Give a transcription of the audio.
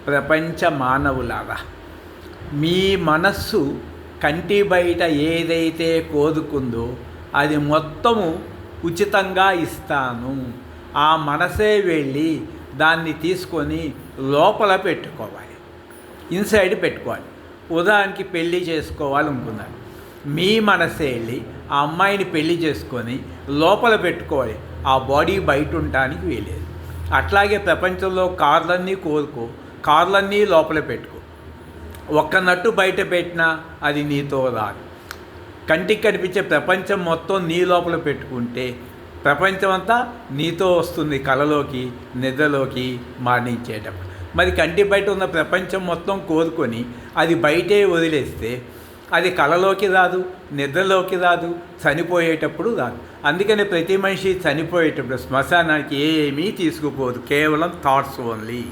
ప్రపంచ మానవులారా, మీ మనస్సు కంటి బయట ఏదైతే కోరుకుందో అది మొత్తము ఉచితంగా ఇస్తాను. ఆ మనసే వెళ్ళి దాన్ని తీసుకొని లోపల పెట్టుకోవాలి, ఇన్సైడ్ పెట్టుకోవాలి. ఉదాహరణకి పెళ్ళి చేసుకోవాలనుకున్నాను, మీ మనసే వెళ్ళి ఆ అమ్మాయిని పెళ్లి చేసుకొని లోపల పెట్టుకోవాలి, ఆ బాడీ బయట ఉండటానికి వీలేదు. అట్లాగే ప్రపంచంలో కార్లన్నీ కోరుకో, కార్లన్నీ లోపల పెట్టుకో. ఒక్క నట్టు బయట పెట్టినా అది నీతో రాదు. కంటికి కనిపించే ప్రపంచం మొత్తం నీ లోపల పెట్టుకుంటే ప్రపంచం అంతా నీతో వస్తుంది, కలలోకి, నిద్రలోకి మరణించేటప్పుడు. మరి కంటి బయట ఉన్న ప్రపంచం మొత్తం కోరుకొని అది బయటే వదిలేస్తే అది కలలోకి రాదు, నిద్రలోకి రాదు, చనిపోయేటప్పుడు రాదు. అందుకని ప్రతి మనిషి చనిపోయేటప్పుడు శ్మశానానికి ఏమీ తీసుకుపోదు, కేవలం థాట్స్ ఓన్లీ.